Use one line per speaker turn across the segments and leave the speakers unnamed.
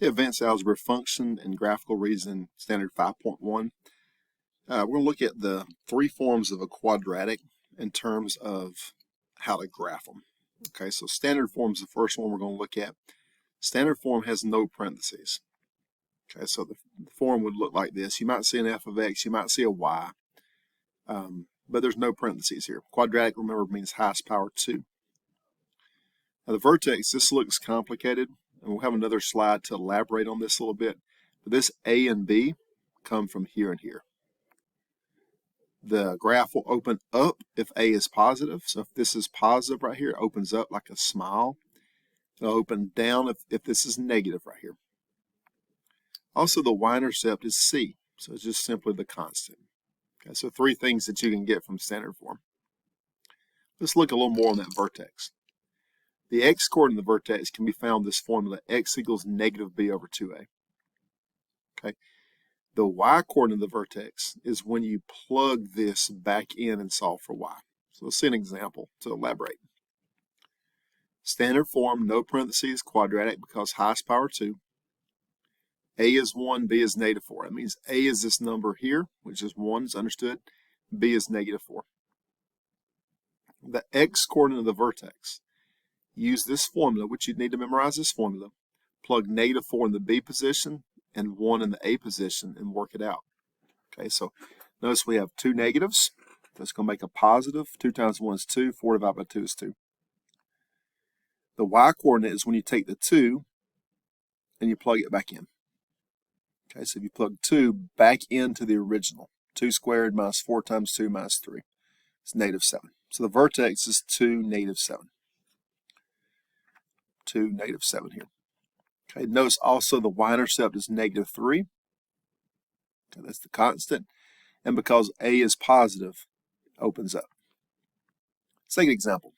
Okay, advanced algebra function and graphical reasoning standard 5.1. We're going to look at the three forms of a quadratic in terms of how to graph them. Okay, so standard form is the first one we're going to look at. Standard form has no parentheses. Okay, so the form would look like this. You might see an f of x, you might see a y, but there's no parentheses here. Quadratic, remember, means highest power 2. Now the vertex, this looks complicated, and we'll have another slide to elaborate on this a little bit. But this A and B come from here and here. The graph will open up if A is positive. So if this is positive right here, it opens up like a smile. It'll open down if this is negative right here. Also, the y-intercept is C, so it's just simply the constant. Okay, so three things that you can get from standard form. Let's look a little more on that vertex. The x-coordinate of the vertex can be found in this formula, x equals negative b over 2a. Okay. The y-coordinate of the vertex is when you plug this back in and solve for y. So let's see an example to elaborate. Standard form, no parentheses, quadratic because highest power 2. A is 1, b is negative 4. That means a is this number here, which is 1, is understood. B is negative 4. The x-coordinate of the vertex. Use this formula, which you need to memorize this formula. Plug negative 4 in the b position and 1 in the a position and work it out. Okay, so notice we have two negatives. That's going to make a positive. 2 times 1 is 2. 4 divided by 2 is 2. The y-coordinate is when you take the 2 and you plug it back in. Okay, so if you plug 2 back into the original, 2 squared minus 4 times 2 minus 3, it's negative 7. So the vertex is 2, negative 7. 2, negative 7 here. Okay, notice also the y-intercept is negative 3. Okay, that's the constant. And because A is positive, it opens up. Let's take an example.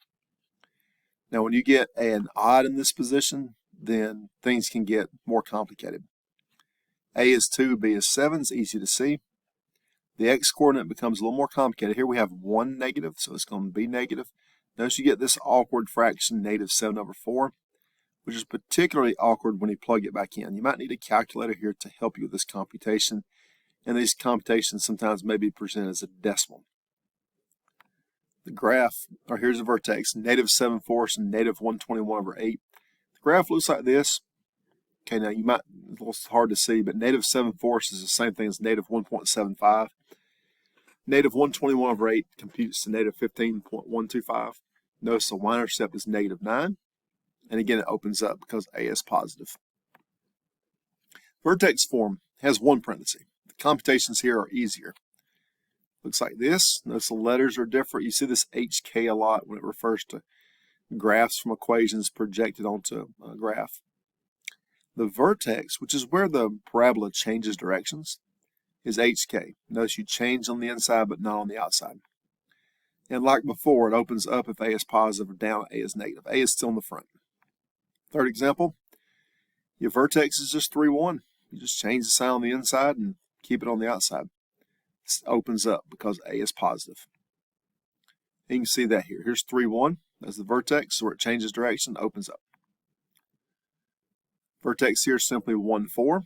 Now, when you get an odd in this position, then things can get more complicated. A is 2, B is 7. It's easy to see. The x-coordinate becomes a little more complicated. Here we have 1 negative, so it's going to be negative. Notice you get this awkward fraction, negative 7 over 4. Which is particularly awkward when you plug it back in. You might need a calculator here to help you with this computation, and these computations sometimes may be presented as a decimal. The graph, or here's the vertex, negative 7/4 and negative 121 over 8. The graph looks like this. Okay, now you might, it's a little hard to see, but negative 7/4 is the same thing as negative 1.75. Negative 121 over 8 computes to negative 15.125. Notice the y-intercept is negative 9. And again, it opens up because A is positive. Vertex form has one parenthesis. The computations here are easier. Looks like this. Notice the letters are different. You see this HK a lot when it refers to graphs from equations projected onto a graph. The vertex, which is where the parabola changes directions, is HK. Notice you change on the inside but not on the outside. And like before, it opens up if A is positive or down if A is negative. A is still in the front. Third example, your vertex is just 3, 1. You just change the sign on the inside and keep it on the outside. It opens up because A is positive. And you can see that here. Here's 3, 1. That's the vertex, where it changes direction, opens up. Vertex here is simply 1, 4.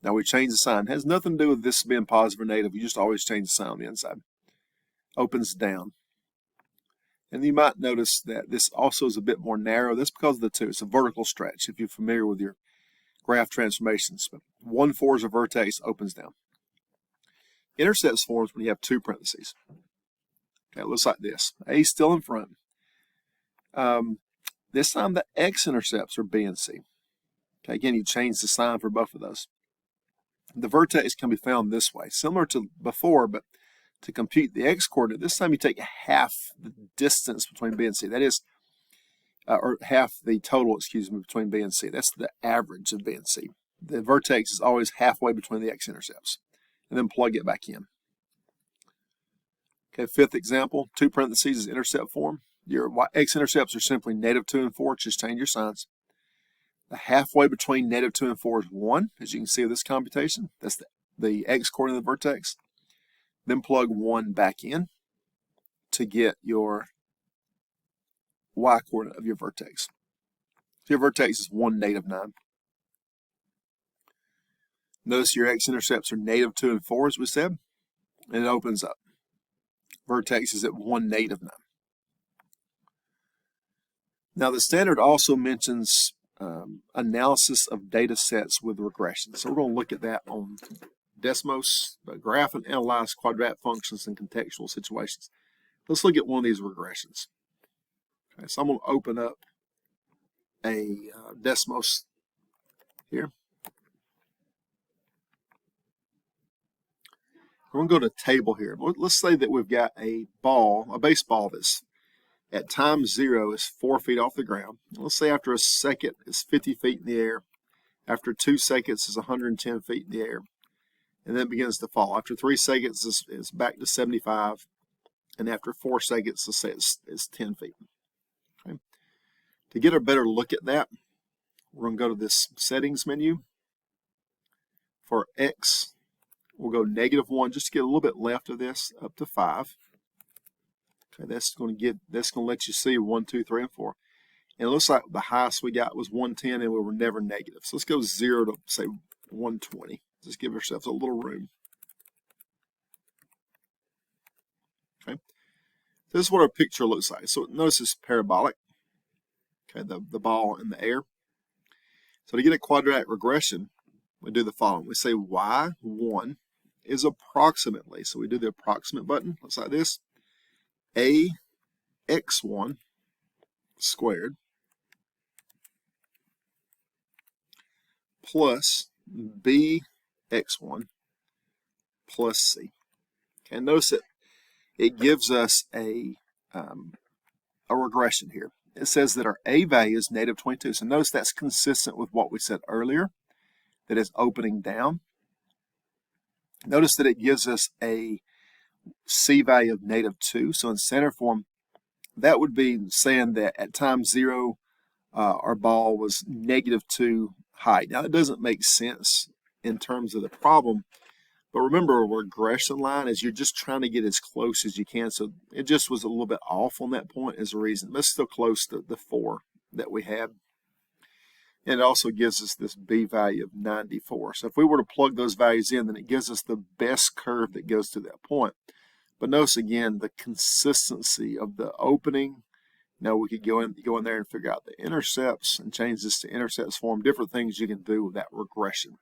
Now we change the sign. It has nothing to do with this being positive or negative. You just always change the sign on the inside. Opens down. And you might notice that this also is a bit more narrow. That's because of the 2. It's a vertical stretch, if you're familiar with your graph transformations. But 1, 4 is a vertex, opens down. Intercepts forms when you have two parentheses. Okay, it looks like this. A is still in front. This time the x-intercepts are B and C. Okay, again, you change the sign for both of those. The vertex can be found this way, similar to before, but to compute the x-coordinate, this time you take half the distance between B and C. That is, or half the total, between B and C. That's the average of B and C. The vertex is always halfway between the x-intercepts. And then plug it back in. Okay, fifth example, two parentheses is intercept form. Your x-intercepts are simply negative 2 and 4. Just change your signs. The halfway between negative 2 and 4 is 1, as you can see with this computation. That's the x-coordinate of the vertex. Then plug 1 back in to get your y-coordinate of your vertex. So your vertex is 1, negative 9. Notice your x-intercepts are -2 and 4, as we said, and it opens up. Vertex is at 1, -9. Now, the standard also mentions analysis of data sets with regression. So we're going to look at that on Desmos, graph and analyze quadratic functions in contextual situations. Let's look at one of these regressions. Okay, so I'm going to open up a Desmos here. We're going to go to table here. Let's say that we've got a baseball that's at time 0 is 4 feet off the ground. Let's say after a second it's 50 feet in the air. After 2 seconds it's 110 feet in the air. And then it begins to fall. After 3 seconds it's back to 75. And after 4 seconds, let's say it's 10 feet. Okay. To get a better look at that, we're going to go to this settings menu. For X, we'll go -1 just to get a little bit left of this up to 5. Okay, that's going to let you see 1, 2, 3, and 4. And it looks like the highest we got was 110, and we were never negative. So let's go 0 to say 120. Just give ourselves a little room. Okay. This is what our picture looks like. So notice it's parabolic. Okay, the ball in the air. So to get a quadratic regression, we do the following. We say y1 is approximately, so we do the approximate button. Looks like this. ax1 squared plus bx1 plus c. Okay, notice that it gives us a regression here. It says that our a value is -22. So notice that's consistent with what we said earlier, that it's opening down. Notice that it gives us a c value of -2. So in standard form, that would be saying that at time 0, our ball was -2 height. Now, it doesn't make sense in terms of the problem, but remember, a regression line is you're just trying to get as close as you can. So it just was a little bit off on that point as a reason. But it's still close to the 4 that we had. And it also gives us this b value of 94. So if we were to plug those values in, then it gives us the best curve that goes to that point. But notice again the consistency of the opening. Now we could go in there and figure out the intercepts and change this to intercepts form, different things you can do with that regression.